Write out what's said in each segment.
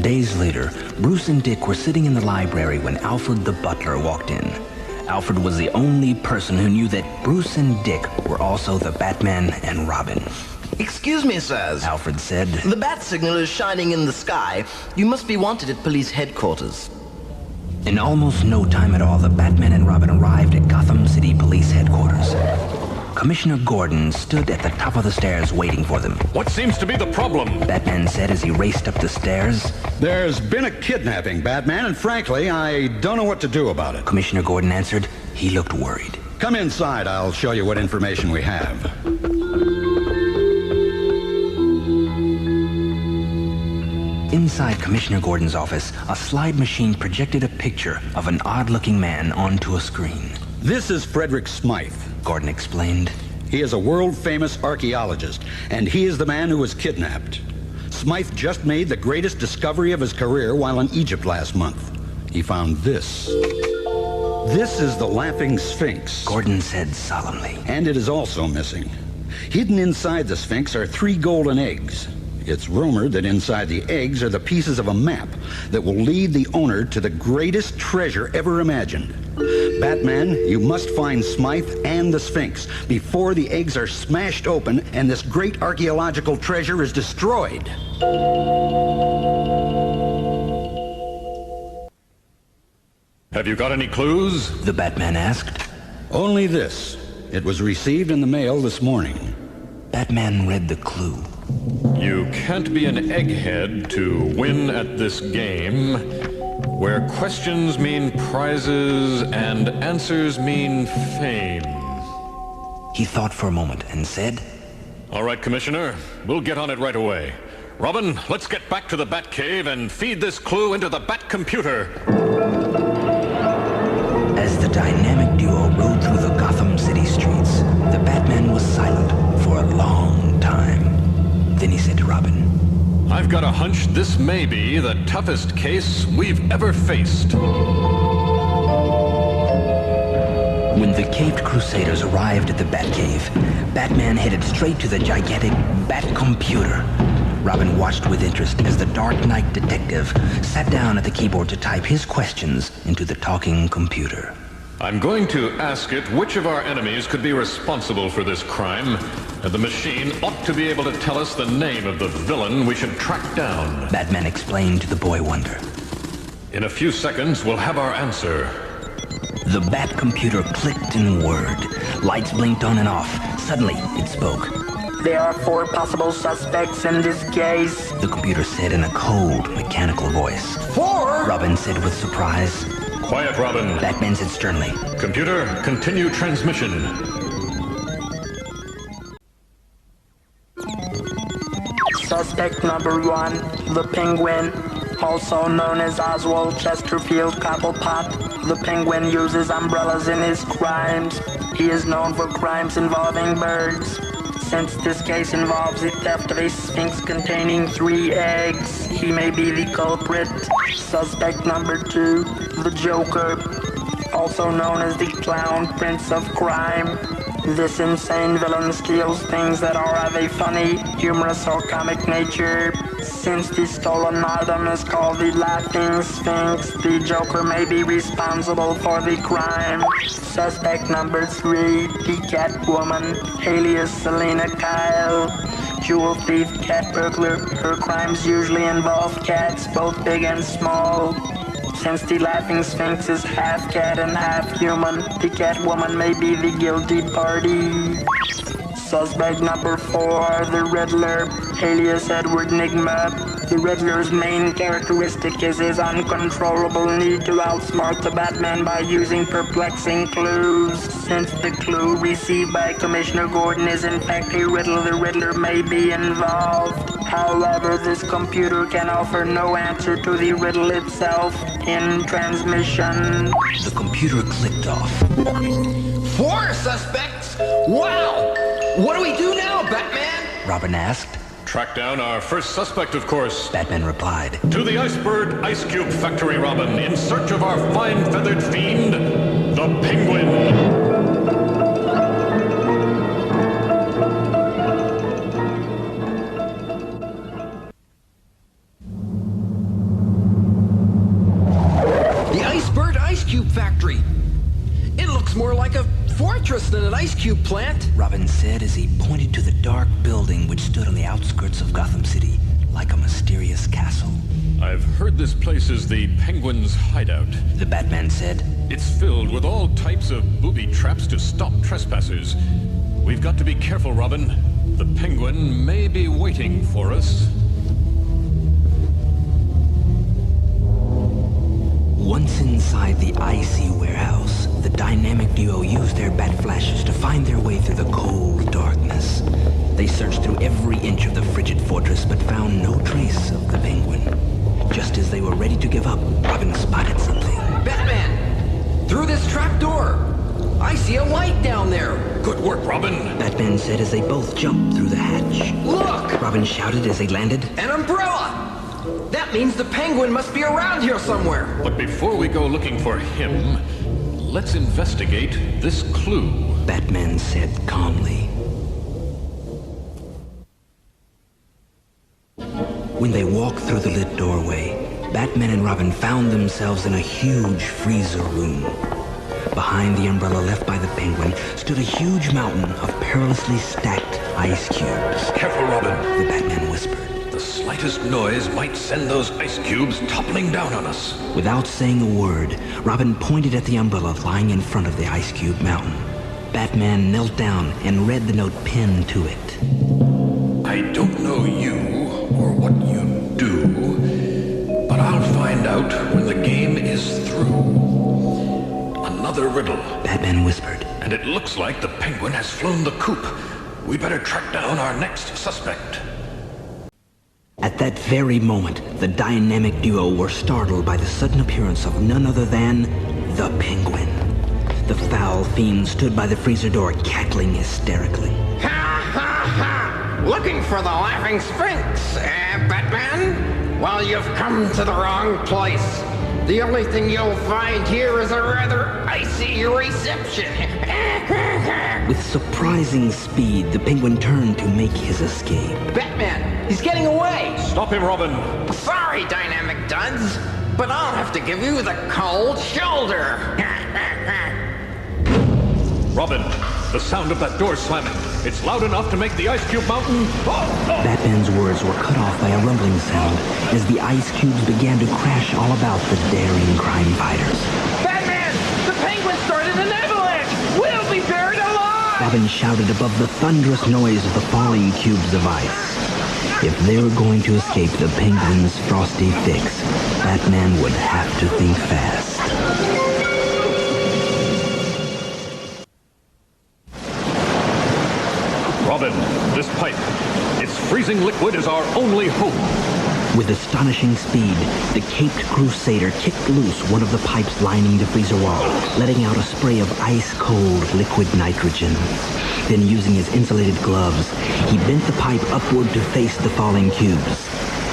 days later, Bruce and Dick were sitting in the library when Alfred the butler walked in. Alfred was the only person who knew that Bruce and Dick were also the Batman and Robin. Excuse me, sirs, Alfred said. The bat signal is shining in the sky. You must be wanted at police headquarters. In almost no time at all, the Batman and Robin arrived at Gotham City Police Headquarters. Commissioner Gordon stood at the top of the stairs waiting for them. What seems to be the problem? Batman said as he raced up the stairs. There's been a kidnapping, Batman, and frankly, I don't know what to do about it. Commissioner Gordon answered. He looked worried. Come inside. I'll show you what information we have. Inside Commissioner Gordon's office, a slide machine projected a picture of an odd-looking man onto a screen. This is Frederick Smythe, Gordon explained. He is a world-famous archaeologist, and he is the man who was kidnapped. Smythe just made the greatest discovery of his career while in Egypt last month. He found this. This is the Laughing Sphinx, Gordon said solemnly. And it is also missing. Hidden inside the Sphinx are 3 golden eggs. It's rumored that inside the eggs are the pieces of a map that will lead the owner to the greatest treasure ever imagined. Batman, you must find Smythe and the Sphinx before the eggs are smashed open and this great archaeological treasure is destroyed. Have you got any clues? The Batman asked. Only this. It was received in the mail this morning. Batman read the clue. You can't be an egghead to win at this game, where questions mean prizes and answers mean fame. He thought for a moment and said, All right, Commissioner, we'll get on it right away. Robin, let's get back to the Batcave and feed this clue into the Bat computer. As the dynamic duo rode through the Gotham City streets, the Batman was silent for a long time. Then he said to Robin, I've got a hunch this may be the toughest case we've ever faced. When the caved crusaders arrived at the Batcave, Batman headed straight to the gigantic Bat computer. Robin watched with interest as the Dark Knight detective sat down at the keyboard to type his questions into the talking computer. I'm going to ask it which of our enemies could be responsible for this crime, and the machine ought to be able to tell us the name of the villain we should track down. Batman explained to the boy wonder. In a few seconds, we'll have our answer. The Bat computer clicked and whirred. Lights blinked on and off. Suddenly, it spoke. There are 4 possible suspects in this case, The computer said in a cold, mechanical voice. 4? Robin said with surprise. Quiet, Robin. Batman said sternly. Computer, continue transmission. Suspect number 1, the Penguin, also known as Oswald Chesterfield Cobblepot. The Penguin uses umbrellas in his crimes. He is known for crimes involving birds. Since this case involves the theft of a Sphinx containing 3 eggs, he may be the culprit. Suspect number 2, the Joker, also known as the Clown Prince of Crime. This insane villain steals things that are of a funny, humorous, or comic nature. Since the stolen item is called the Laughing Sphinx, the Joker may be responsible for the crime. Suspect number 3, the Catwoman, alias Selena Kyle. Jewel thief, cat burglar. Her crimes usually involve cats, both big and small. Since the Laughing Sphinx is half cat and half human, the Catwoman may be the guilty party. Suspect number 4, the Riddler, alias Edward Nygma. The Riddler's main characteristic is his uncontrollable need to outsmart the Batman by using perplexing clues. Since the clue received by Commissioner Gordon is in fact a riddle, the Riddler may be involved. However, this computer can offer no answer to the riddle itself in transmission. The computer clicked off. 4 suspects? Wow! What do we do now, Batman? Robin asked. Track down our first suspect, of course. Batman replied. To the Iceberg Ice Cube Factory, Robin, in search of our fine-feathered fiend, the Penguin. dangerous than an ice cube plant. Robin said as he pointed to the dark building which stood on the outskirts of Gotham City, like a mysterious castle. I've heard this place is the Penguin's hideout. The Batman said. It's filled with all types of booby traps to stop trespassers. We've got to be careful, Robin. The Penguin may be waiting for us. Once inside the icy warehouse, the dynamic duo used their bat flashes to find their way through the cold darkness. They searched through every inch of the frigid fortress, but found no trace of the Penguin. Just as they were ready to give up, Robin spotted something. Batman! Through this trapdoor! I see a light down there! Good work, Robin. Batman said as they both jumped through the hatch. Look! Robin shouted as they landed. An umbrella! That means the Penguin must be around here somewhere! But before we go looking for him, let's investigate this clue. Batman said calmly. When they walked through the lit doorway, Batman and Robin found themselves in a huge freezer room. Behind the umbrella left by the Penguin stood a huge mountain of perilously stacked ice cubes. Careful, Robin. The Batman whispered. The slightest noise might send those ice cubes toppling down on us. Without saying a word, Robin pointed at the umbrella lying in front of the ice cube mountain. Batman knelt down and read the note pinned to it. I don't know you or what you do, but I'll find out when the game is through. Another riddle. Batman whispered. And it looks like the Penguin has flown the coop. We better track down our next suspect. At that very moment, the dynamic duo were startled by the sudden appearance of none other than the Penguin. The foul fiend stood by the freezer door, cackling hysterically. Ha ha ha! Looking for the laughing Sphinx, Batman? Well, you've come to the wrong place. The only thing you'll find here is a rather icy reception. With surprising speed, the Penguin turned to make his escape. Batman! He's getting away! Stop him, Robin! Sorry, Dynamic Duds, but I'll have to give you the cold shoulder. Robin, the sound of that door slamming. It's loud enough to make the ice cube mountain... Batman's words were cut off by a rumbling sound as the ice cubes began to crash all about the daring crime fighters. Batman! The Penguin started an avalanche! We'll be buried alive! Robin shouted above the thunderous noise of the falling cubes of ice. If they were going to escape the Penguin's frosty fix, Batman would have to think fast. Robin, this pipe. Its freezing liquid is our only hope. With astonishing speed, the caped crusader kicked loose one of the pipes lining the freezer wall, letting out a spray of ice-cold liquid nitrogen. Then, using his insulated gloves, he bent the pipe upward to face the falling cubes.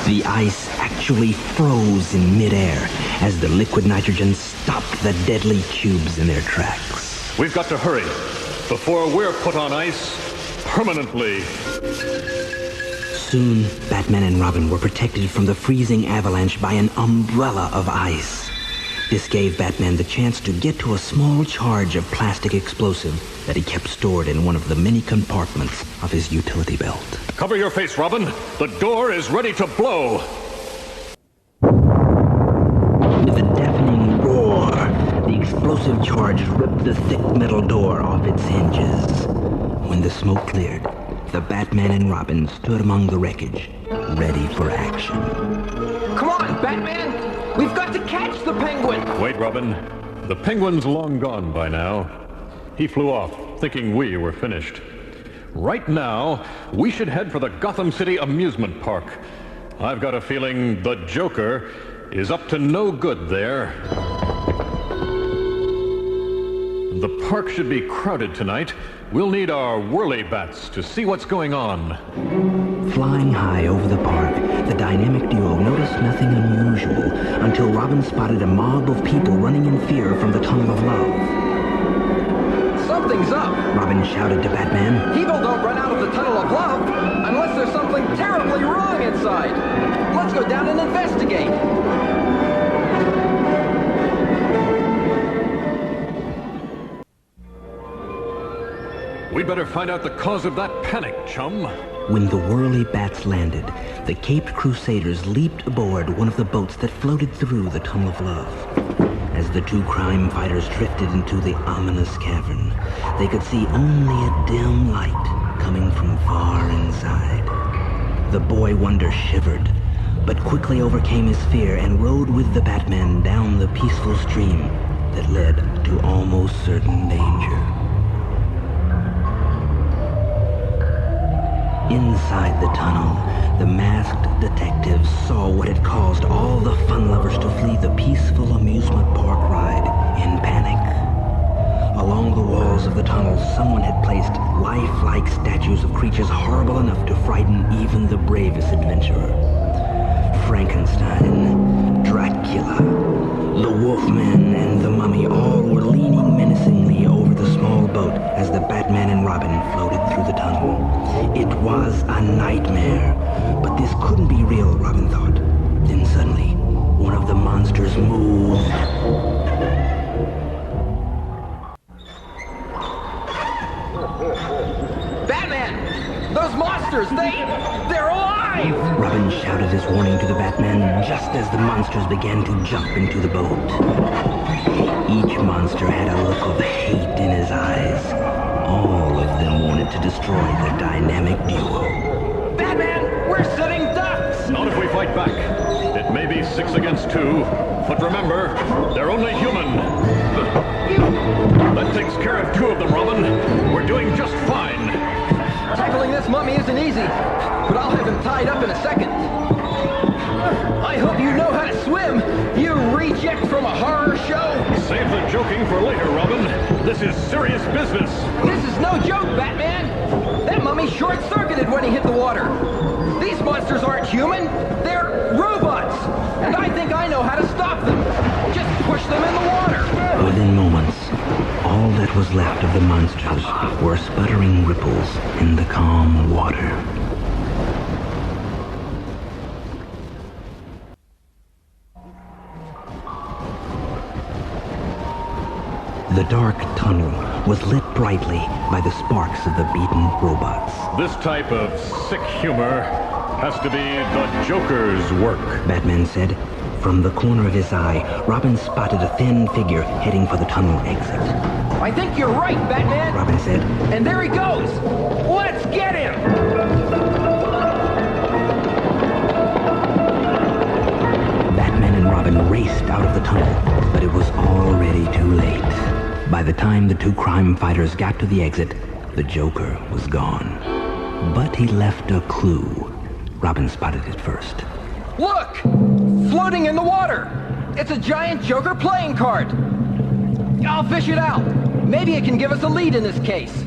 The ice actually froze in midair as the liquid nitrogen stopped the deadly cubes in their tracks. We've got to hurry before we're put on ice permanently. Soon, Batman and Robin were protected from the freezing avalanche by an umbrella of ice. This gave Batman the chance to get to a small charge of plastic explosive that he kept stored in one of the many compartments of his utility belt. Cover your face, Robin. The door is ready to blow. With a deafening roar, the explosive charge ripped the thick metal door off its hinges. When the smoke cleared, the Batman and Robin stood among the wreckage, ready for action. Come on, Batman! We've got to catch the Penguin! Wait, Robin. The Penguin's long gone by now. He flew off, thinking we were finished. Right now, we should head for the Gotham City amusement park. I've got a feeling the Joker is up to no good there. The park should be crowded tonight. We'll need our whirly bats to see what's going on. Flying high over the park, the dynamic duo noticed nothing unusual until Robin spotted a mob of people running in fear from the Tunnel of Love. Something's up! Robin shouted to Batman. People don't run out of the Tunnel of Love unless there's something terribly wrong inside. Let's go down and investigate. We'd better find out the cause of that panic, chum. When the whirly bats landed, the Caped Crusaders leaped aboard one of the boats that floated through the Tunnel of Love. As the two crime fighters drifted into the ominous cavern, they could see only a dim light coming from far inside. The boy wonder shivered, but quickly overcame his fear and rode with the Batman down the peaceful stream that led to almost certain danger. Inside the tunnel, the masked detectives saw what had caused all the fun lovers to flee the peaceful amusement park ride in panic. Along the walls of the tunnel, someone had placed lifelike statues of creatures horrible enough to frighten even the bravest adventurer. Frankenstein, Dracula, the Wolfman, and the Mummy all were leaning menacingly over the small boat as the Batman and Robin floated through the tunnel. It was a nightmare, but this couldn't be real, Robin thought. Then suddenly, one of the monsters moved. Batman! Those monsters, they're alive! Robin shouted his warning to the Batman just as the monsters began to jump into the boat. Each monster had a look of hate in his eyes. All of them wanted to destroy the dynamic duo. Batman, we're sitting ducks! Not if we fight back. It may be 6 against 2, but remember, they're only human. That takes care of 2 of them, Robin. We're doing just fine. Tackling this mummy isn't easy, but I'll have him tied up in a second. I hope you know how to swim, you reject from a horror show! Save the joking for later, Robin. This is serious business. This is no joke, Batman! That mummy short-circuited when he hit the water. These monsters aren't human, they're robots! And I think I know how to stop them. Just push them in the water! Within moments, all that was left of the monsters were sputtering ripples in the calm water. The dark tunnel was lit brightly by the sparks of the beaten robots. This type of sick humor has to be the Joker's work. Batman said. From the corner of his eye, Robin spotted a thin figure heading for the tunnel exit. I think you're right, Batman! Robin said. And there he goes! Let's get him! Batman and Robin raced out of the tunnel, but it was already too late. By the time the 2 crime fighters got to the exit, the Joker was gone. But he left a clue. Robin spotted it first. Look! Floating in the water! It's a giant Joker playing card! I'll fish it out. Maybe it can give us a lead in this case.